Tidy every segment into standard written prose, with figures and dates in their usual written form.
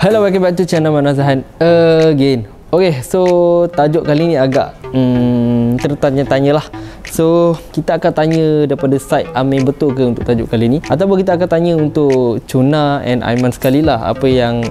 Hello, welcome back to channel Mana Zahan again. Okay, so tajuk kali ni agak tertanya-tanya lah. So kita akan tanya daripada side Amir betul ke untuk tajuk kali ni, ataupun kita akan tanya untuk Chuna and Aiman sekali lah apa yang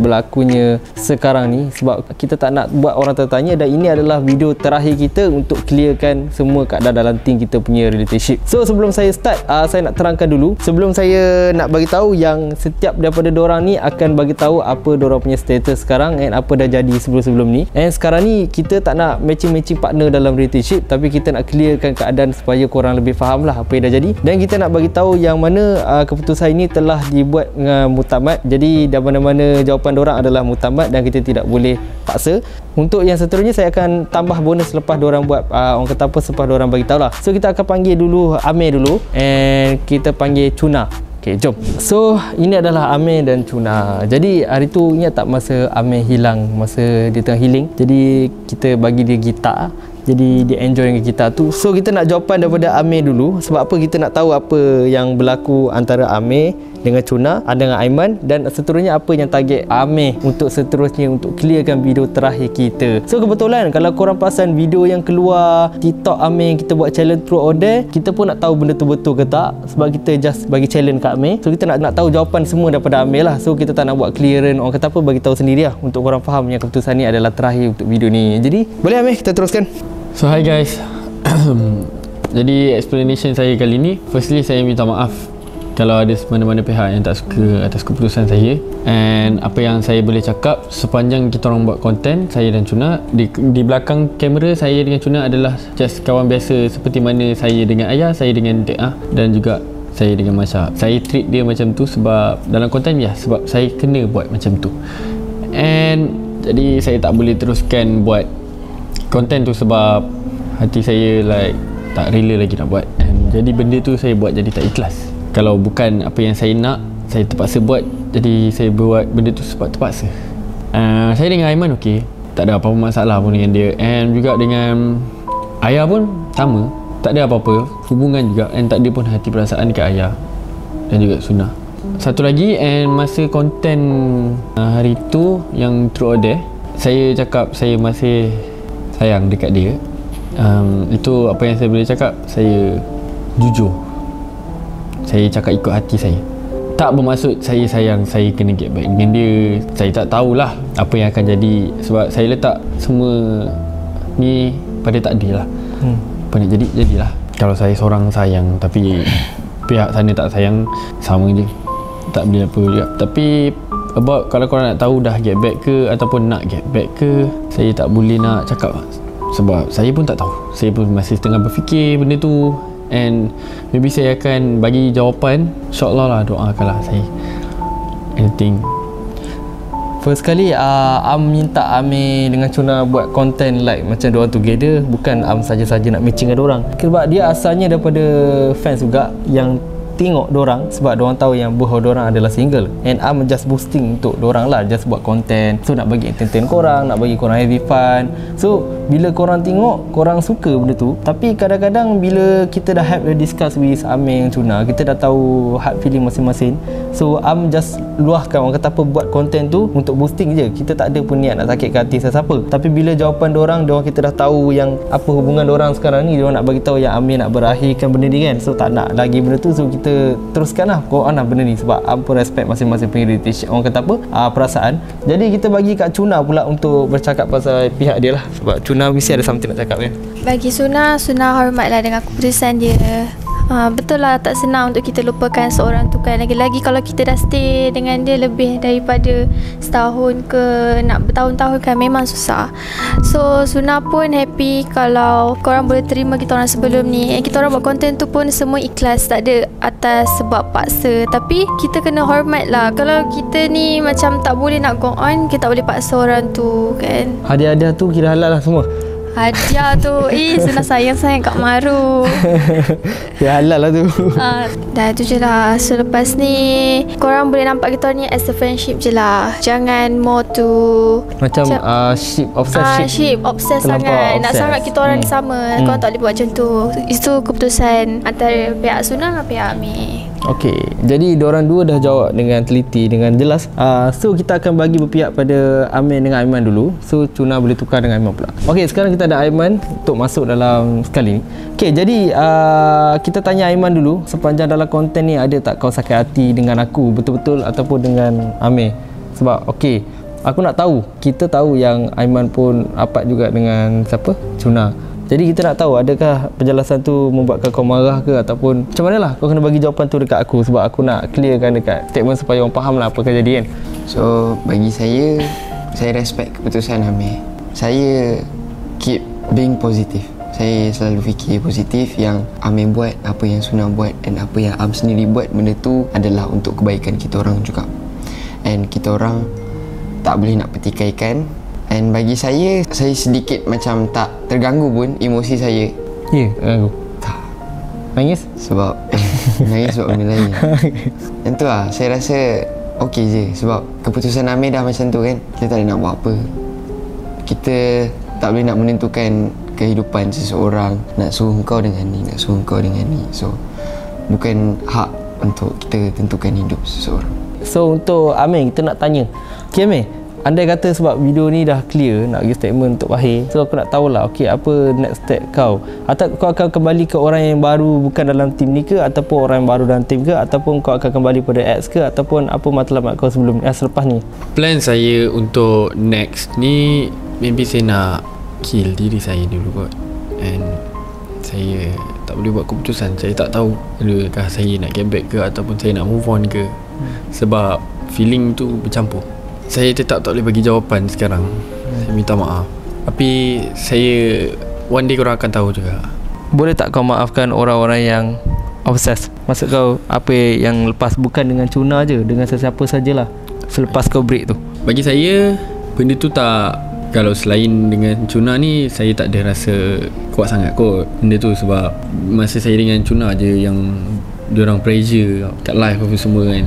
berlakunya sekarang ni, sebab kita tak nak buat orang tertanya dan ini adalah video terakhir kita untuk clearkan semua keadaan dalam team kita punya relationship. So sebelum saya start, saya nak terangkan dulu, sebelum saya nak bagi tahu yang setiap daripada dorang ni akan bagi tahu apa dorang punya status sekarang and apa dah jadi sebelum ni. And sekarang ni kita tak nak matching partner dalam relationship, tapi kita nak clearkan keadaan supaya korang lebih faham lah apa yang dah jadi, dan kita nak bagi tahu yang mana keputusan ini telah dibuat dengan muktamad. Jadi dan mana-mana jawapan dorang adalah muktamad dan kita tidak boleh paksa. Untuk yang seterusnya saya akan tambah bonus lepas dorang buat orang kata apa, selepas dorang bagi tahu lah. So kita akan panggil dulu Amir dulu and kita panggil Chuna. Okay, jom. So ini adalah Amir dan Chuna. Jadi hari tu ingat tak masa Amir hilang, masa dia tengah healing, jadi kita bagi dia gitar, jadi dia enjoy dengan gitar tu. So kita nak jawapan daripada Amir dulu. Sebab apa? Kita nak tahu apa yang berlaku antara Amir dengan Chuna, dengan Aiman, dan seterusnya apa yang target Amir untuk seterusnya untuk clearkan video terakhir kita. So kebetulan kalau korang perasan video yang keluar TikTok Amir, kita buat challenge Truth or Dare, kita pun nak tahu benda tu betul ke tak, sebab kita just bagi challenge kat Amir. So kita nak tahu jawapan semua daripada Amir lah. So kita tak nak buat clearance, orang kata apa, bagi tahu sendiri lah untuk korang faham yang keputusan ni adalah terakhir untuk video ni. Jadi boleh Amir kita teruskan. So hi guys. Jadi explanation saya kali ni, firstly saya minta maaf kalau ada mana-mana pihak yang tak suka atas keputusan saya. And apa yang saya boleh cakap, sepanjang kita orang buat konten, saya dan Chuna, di belakang kamera saya dengan Chuna adalah just kawan biasa, seperti mana saya dengan ayah, saya dengan Dek dan juga saya dengan Masya. Saya treat dia macam tu sebab dalam konten ya, sebab saya kena buat macam tu. And jadi saya tak boleh teruskan buat konten tu sebab hati saya like tak rela lagi nak buat. And jadi benda tu saya buat jadi tak ikhlas. Kalau bukan apa yang saya nak, saya terpaksa buat. Jadi saya buat benda tu sebab terpaksa. Saya dengan Aiman okey, tak ada apa-apa masalah pun dengan dia. And juga dengan ayah pun sama, tak ada apa-apa hubungan juga. And tak ada pun hati perasaan dekat ayah dan juga Suna. Satu lagi, and masa konten hari tu yang Truth or Dare, saya cakap saya masih sayang dekat dia. Itu apa yang saya boleh cakap. Saya jujur, saya cakap ikut hati saya. Tak bermaksud saya sayang saya kena get back dengan dia. Saya tak tahulah apa yang akan jadi, sebab saya letak semua ni pada takdir lah. Apa nak jadi, jadilah. Kalau saya seorang sayang tapi pihak sana tak sayang, sama je, tak boleh apa juga. Tapi about kalau korang nak tahu dah get back ke ataupun nak get back ke, saya tak boleh nak cakap sebab saya pun tak tahu. Saya pun masih tengah berfikir benda tu. And maybe saya akan bagi jawapan, InsyaAllah lah, doakanlah saya. Anything. First kali minta Amir dengan Chuna buat konten like macam diorang together, bukan saja-saja nak matching dengan diorang. Sebab dia asalnya daripada fans juga yang tengok dorang, sebab dorang tahu yang bahawa dorang adalah single, and just boosting untuk dorang lah, just buat konten. So nak bagi entertain korang, nak bagi korang heavy fun. So bila korang tengok, korang suka benda tu. Tapi kadang-kadang bila kita dah have a discuss with Amir dan Chuna, kita dah tahu heart feeling masing-masing. So just luahkan, orang kata apa, buat konten tu untuk boosting je. Kita tak ada pun niat nak sakitkan hati sesiapa. Tapi bila jawapan dorang kita dah tahu yang apa hubungan dorang sekarang ni, dorang nak bagi tahu yang Amir nak berakhirkan benda ni kan. So tak nak lagi benda tu, so kita teruskan lah korang lah benda ni, sebab pun respect masing-masing punya relationship, orang kata apa, perasaan. Jadi kita bagi kat Chuna pula untuk bercakap pasal pihak dia lah, sebab Chuna mesti ada something nak cakap kan. Bagi Suna hormatlah dengan keputusan dia. Betul lah, tak senang untuk kita lupakan seorang tu kan. Lagi-lagi kalau kita dah stay dengan dia lebih daripada setahun ke nak bertahun-tahun kan, memang susah. So Suna pun happy kalau korang boleh terima kita orang sebelum ni. Kita orang buat konten tu pun semua ikhlas, tak ada atas sebab paksa. Tapi kita kena hormat lah. Kalau kita ni macam tak boleh nak go on, kita tak boleh paksa orang tu kan. Hadiah-hadiah tu kira halal lah semua. Hadiah tu Suna sayang Kak Maru. Ya halal lah tu. Dah tu je lah. So lepas ni korang boleh nampak kita ni as a friendship je lah. Jangan more to macam ship obsessed sangat. Nak sangat kita orang ni sama. Korang tak boleh buat macam tu. Itu keputusan antara pihak Suna dengan pihak Amir. Okey, jadi diorang dua dah jawab dengan teliti, dengan jelas. So kita akan bagi berpihak pada Amin dengan Aiman dulu. So Cuna boleh tukar dengan Aiman pula. Okey, sekarang kita ada Aiman untuk masuk dalam sekali ni. Okey, jadi kita tanya Aiman dulu, sepanjang dalam konten ni ada tak kau sakit hati dengan aku betul-betul ataupun dengan Amin? Sebab okey, aku nak tahu, kita tahu yang Aiman pun rapat juga dengan siapa? Cuna. Jadi kita nak tahu, adakah penjelasan tu membuatkan kau marah ke, ataupun macam mana lah kau kena bagi jawapan tu dekat aku, sebab aku nak clearkan dekat statement supaya orang faham lah apa kejadian. So bagi saya respect keputusan Amir. Saya keep being positive. Saya selalu fikir positif, yang Amir buat, apa yang Suna buat, dan apa yang Am sendiri buat, benda tu adalah untuk kebaikan kita orang juga. And kita orang tak boleh nak petikaikan. And bagi saya sedikit macam tak terganggu pun emosi saya. Ya, terganggu. Tak. Nangis? Sebab nangis sebab benda lain. Yang tu lah, saya rasa okey je. Sebab keputusan Amir dah macam tu kan, kita tak boleh nak buat apa. Kita tak boleh nak menentukan kehidupan seseorang, nak suruh kau dengan ni, nak suruh kau dengan ni. So bukan hak untuk kita tentukan hidup seseorang. So untuk Amin, kita nak tanya, okay Amin, andai kata sebab video ni dah clear, nak bagi statement untuk Wahir, so aku nak tahulah, okay, apa next step kau? Atau kau akan kembali ke orang yang baru bukan dalam tim ni ke, ataupun orang yang baru dalam tim ke, ataupun kau akan kembali pada X ke, ataupun apa matlamat kau sebelum selepas ni? Plan saya untuk next ni, maybe saya nak kill diri saya dulu kot. And saya tak boleh buat keputusan. Saya tak tahu adakah saya nak get back ke, ataupun saya nak move on ke. Sebab feeling tu bercampur. Saya tetap tak boleh bagi jawapan sekarang. Saya minta maaf. Tapi saya one day korang akan tahu juga. Boleh tak kau maafkan orang-orang yang obses? Maksud kau apa yang lepas, bukan dengan Cuna je, dengan sesiapa sajalah selepas kau break tu? Bagi saya benda tu tak, kalau selain dengan Cuna ni, saya tak ada rasa kuat sangat kot benda tu. Sebab masa saya dengan Cuna je yang diorang pressure kat live apa semua kan.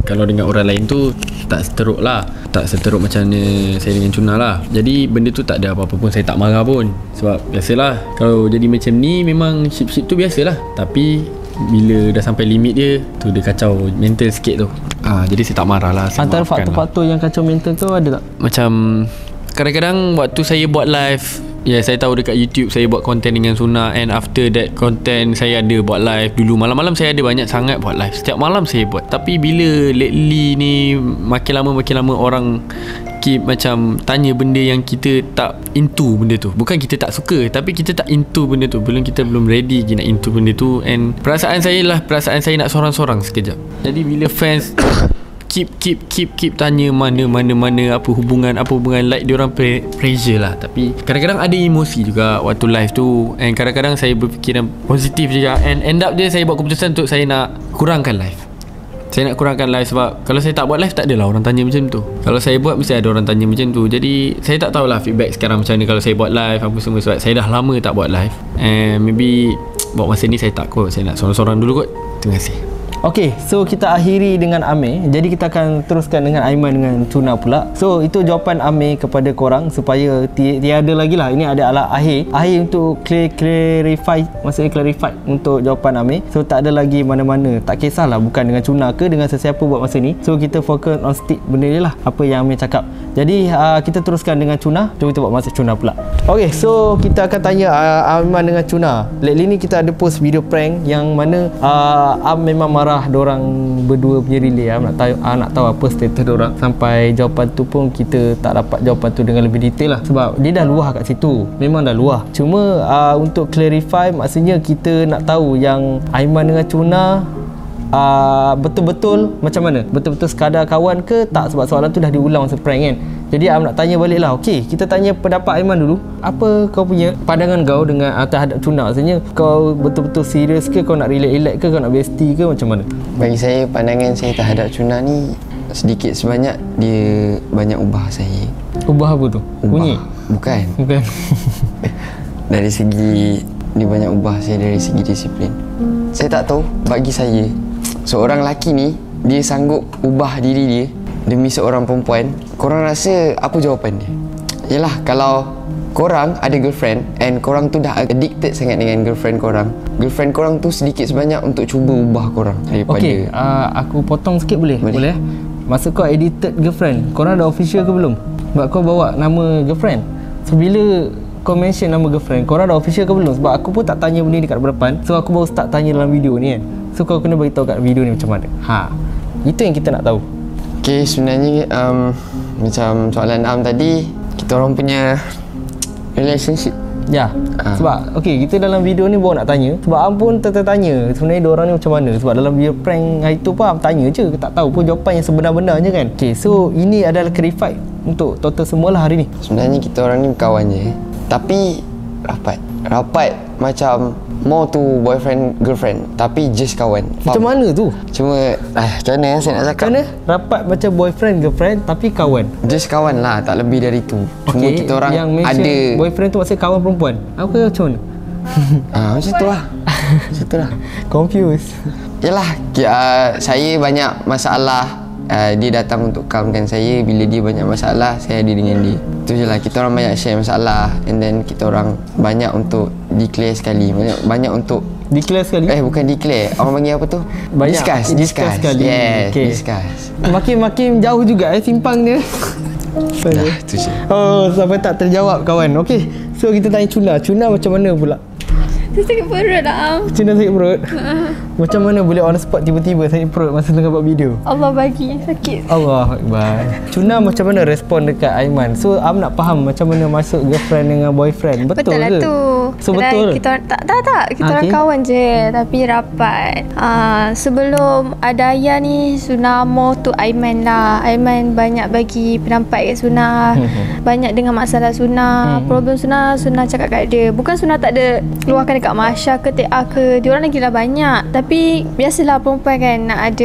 Kalau dengan orang lain tu tak seteruk lah, tak seteruk macam mana saya dengan Cuna lah. Jadi benda tu tak ada apa-apa pun, saya tak marah pun. Sebab biasalah, kalau jadi macam ni memang ship tu biasalah. Tapi bila dah sampai limit dia tu, dia kacau mental sikit tu. Jadi saya tak marah lah. Antara faktor-faktor yang kacau mental kau ada tak? Macam kadang-kadang waktu saya buat live, saya tahu dekat YouTube saya buat konten dengan Suna, and after that content saya ada buat live. Dulu malam-malam saya ada banyak sangat buat live, setiap malam saya buat. Tapi bila lately ni makin lama orang keep macam tanya benda yang kita tak into benda tu. Bukan kita tak suka, tapi kita tak into benda tu. Kita belum ready lagi nak into benda tu. And perasaan saya nak sorang-sorang sekejap. Jadi bila fans keep tanya mana apa hubungan like diorang pressure lah. Tapi kadang-kadang ada emosi juga waktu live tu, and kadang-kadang saya berfikiran positif juga, and end up dia saya buat keputusan untuk saya nak kurangkan live. Saya nak kurangkan live sebab kalau saya tak buat live, tak adalah orang tanya macam tu. Kalau saya buat, mesti ada orang tanya macam tu. Jadi saya tak tahulah feedback sekarang macam mana kalau saya buat live apa semua, sebab saya dah lama tak buat live. And maybe buat masa ni saya tak kot, saya nak sorang-sorang dulu kot. Terima kasih. Okey, so kita akhiri dengan Amir. Jadi kita akan teruskan dengan Aiman dengan Cuna pula. So itu jawapan Amir kepada korang, supaya tiada lagi lah. Ini adalah akhir untuk clarify, maksudnya clarify untuk jawapan Amir. So tak ada lagi mana-mana, tak kisahlah bukan dengan Cuna ke dengan sesiapa buat masa ni. So kita fokus on stick benda ni lah, apa yang Amir cakap. Jadi kita teruskan dengan Cuna. Jom kita buat masa Cuna pula. Okey, so kita akan tanya Aiman dengan Cuna. Lately ni kita ada post video prank yang mana Am memang marah diorang berdua punya relay. Nak tahu apa status diorang. Sampai jawapan tu pun kita tak dapat jawapan tu dengan lebih detail lah, sebab dia dah luah kat situ, memang dah luah. Cuma untuk clarify, maksudnya kita nak tahu yang Aiman dengan Cuna betul-betul macam mana, betul-betul sekadar kawan ke tak, sebab soalan tu dah diulang masa prank kan. Jadi Am nak tanya balik lah. Okey, kita tanya pendapat Aiman dulu. Apa kau punya pandangan kau dengan terhadap Cuna? Maksudnya kau betul-betul serius ke, kau nak relax-relax ke, kau nak bestie ke, macam mana? Bagi saya, pandangan saya terhadap Cuna ni sedikit sebanyak dia banyak ubah saya. Ubah apa tu? Bunyi? Bukan. Dari segi dia banyak ubah saya dari segi disiplin. Saya tak tahu, bagi saya seorang lelaki ni, dia sanggup ubah diri dia demi seorang perempuan. Korang rasa apa jawapan dia? Yelah, kalau korang ada girlfriend and korang tu dah addicted sangat dengan girlfriend korang tu sedikit sebanyak untuk cuba ubah korang daripada Okay, aku potong sikit boleh? Boleh? Masa kau edited girlfriend, korang dah official ke belum? Sebab kau bawa nama girlfriend. So bila kau mention nama girlfriend, korang dah official ke belum? Sebab aku pun tak tanya benda ni kat depan. So aku baru start tanya dalam video ni kan. So kau kena beritahu kat video ni macam mana. Itu yang kita nak tahu. Okay, sebenarnya macam soalan Am tadi, kita orang punya relationship. Ya. Sebab kita dalam video ni baru nak tanya. Sebab Am pun tertanya sebenarnya diorang ni macam mana. Sebab dalam video prank hari tu pun Am tanya je, tak tahu pun jawapan yang sebenar-benarnya kan. Okay, so ini adalah clarified untuk total semualah hari ni. Sebenarnya kita orang ni kawan je, tapi rapat macam more to boyfriend girlfriend, tapi just kawan. Macam mana tu? Cuma macam mana saya nak cakap? Macam mana? Rapat macam boyfriend girlfriend tapi kawan. Just kawan lah, tak lebih dari tu. Cuma kita orang yang ada boyfriend tu maksudnya kawan perempuan. Apa macam mana? macam tu lah. Macam tu lah. Confused. Yalah, saya banyak masalah. Dia datang untuk calmkan saya. Bila dia banyak masalah, saya ada dengan dia. Itu je lah, kita orang banyak share masalah. And then kita orang banyak untuk declare sekali. Banyak untuk declare sekali? Bukan declare, orang panggil apa tu? Banyak Discuss sekali. Yes, okay. Discuss. Makin jauh juga simpang dia. Dah, tu je. Sampai tak terjawab kawan. Okay, so kita tanya Cuna macam mana pula? Saya sakit perut lah. Cuna sakit perut? Macam mana boleh on the spot tiba-tiba sakit perut masa tengah buat video? Allah bagi sakit. Allah Akbar. Cuna macam mana respon dekat Aiman? So Am nak faham macam mana masuk girlfriend dengan boyfriend. Betul lah ke? Tu. So betul? Kita tak. Kita orang kawan je tapi rapat. Sebelum ada Ayah ni, Suna more tu Aiman lah. Aiman banyak bagi pendapat kat Suna. Banyak dengan masalah Suna. Problem Suna cakap kat dia. Bukan Suna tak ada luahkan dekat Masya ke TA ke. Diorang lagi lah banyak. Tapi biasalah perempuan kan nak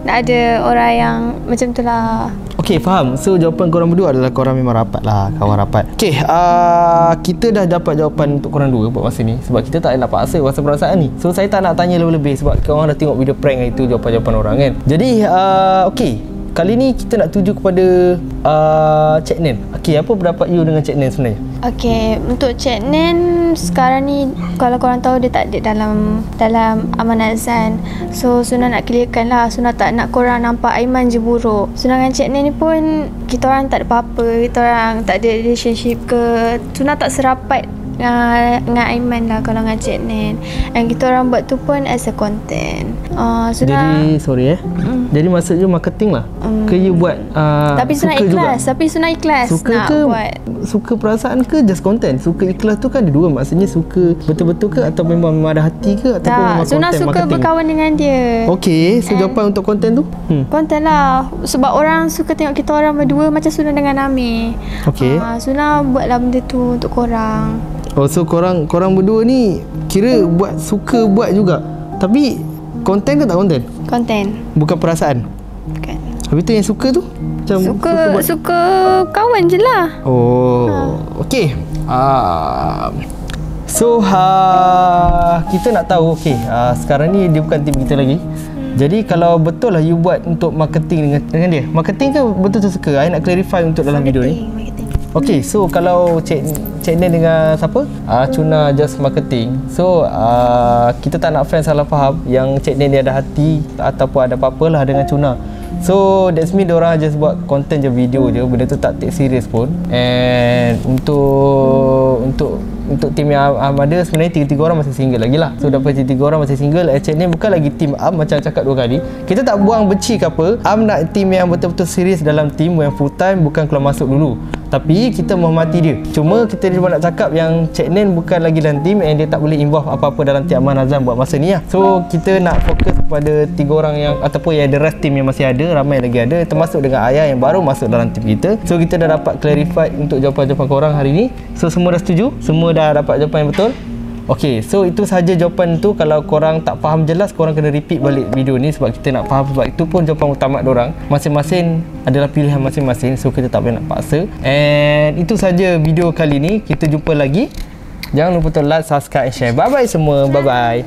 ada orang yang macam tu lah. Okay, faham. So jawapan korang berdua adalah korang memang rapat lah, kawan rapat. Okay, kita dah dapat jawapan untuk korang dua buat masa ni. Sebab kita tak nak paksa pasal perasaan ni. So saya tak nak tanya lebih-lebih sebab korang dah tengok video prank hari tu, jawapan-jawapan orang kan. Jadi okay, kali ni kita nak tuju kepada Cik Nen. Okay, apa pendapat you dengan Cik Nen sebenarnya? Okay, untuk Cik Nen sekarang ni kalau korang tahu dia tak ada dalam Amanat Zan. So Suna nak clearkan lah, Suna tak nak korang nampak Aiman je buruk. Suna dengan Cik Nen ni pun kita orang tak ada apa-apa, kita orang tak ada relationship ke. Suna tak serapat dengan Aiman lah kalau dengan Cik Nen. And kita orang buat tu pun as a content. Jadi sorry jadi maksudnya marketing lah ke you buat tapi Suna ikhlas juga? Tapi Suna ikhlas suka nak ke, buat. Suka perasaan ke just content? Suka ikhlas tu kan ada dua. Maksudnya suka betul-betul ke atau memang ada hati ke ataupun memang Suna content suka marketing? berkawan dengan dia. Okay, so jawapan untuk konten tu? Konten lah. Sebab orang suka tengok kita orang berdua macam Suna dengan Amir. Okay. Suna buatlah benda tu untuk korang. Oh, so korang berdua ni kira suka buat juga. Tapi konten ke tak konten? Konten. Bukan perasaan? Bukan. Habis tu yang suka tu? Macam suka kawan je lah. Okay. So kita nak tahu sekarang ni dia bukan tim kita lagi. Jadi kalau betul lah you buat untuk marketing dengan dia, marketing ke betul-betul suka? I nak clarify untuk dalam video ni. Okay, so kalau Cik Nen dengan siapa? Cuna just marketing. So kita tak nak fans salah faham yang Cik Nen dia ada hati ataupun ada apa-apa lah dengan Cuna. So that's mean diorang just buat content je, video je. Benda tu tak take serious pun. And untuk tim yang Am ada sebenarnya 3 orang masih single lagi lah. So daripada 3 orang masih single, Cik Nen bukan lagi tim Am macam cakap 2 kali. Kita tak buang benci ke apa. Am nak tim yang betul-betul serius dalam tim yang full time, bukan keluar masuk dulu. Tapi kita menghormati dia. Cuma kita cuma nak cakap yang Cik Nen bukan lagi dalam tim and dia tak boleh involve apa-apa dalam tim Aman Azam buat masa ni lah. So kita nak fokus kepada 3 orang yang ataupun yang the rest tim yang masih ada, ramai lagi ada, termasuk dengan Ayah yang baru masuk dalam tim kita. So kita dah dapat clarify untuk jawapan-jawapan korang hari ni. So semua dah setuju? Semua dah dapat jawapan yang betul? Okay, so itu sahaja jawapan tu. Kalau korang tak faham jelas, korang kena repeat balik video ni sebab kita nak faham. Sebab itu pun jawapan utama dorang. Masing-masing adalah pilihan masing-masing. So kita tak boleh nak paksa. And itu sahaja video kali ni. Kita jumpa lagi. Jangan lupa untuk like, subscribe, share. Bye-bye semua. Bye-bye.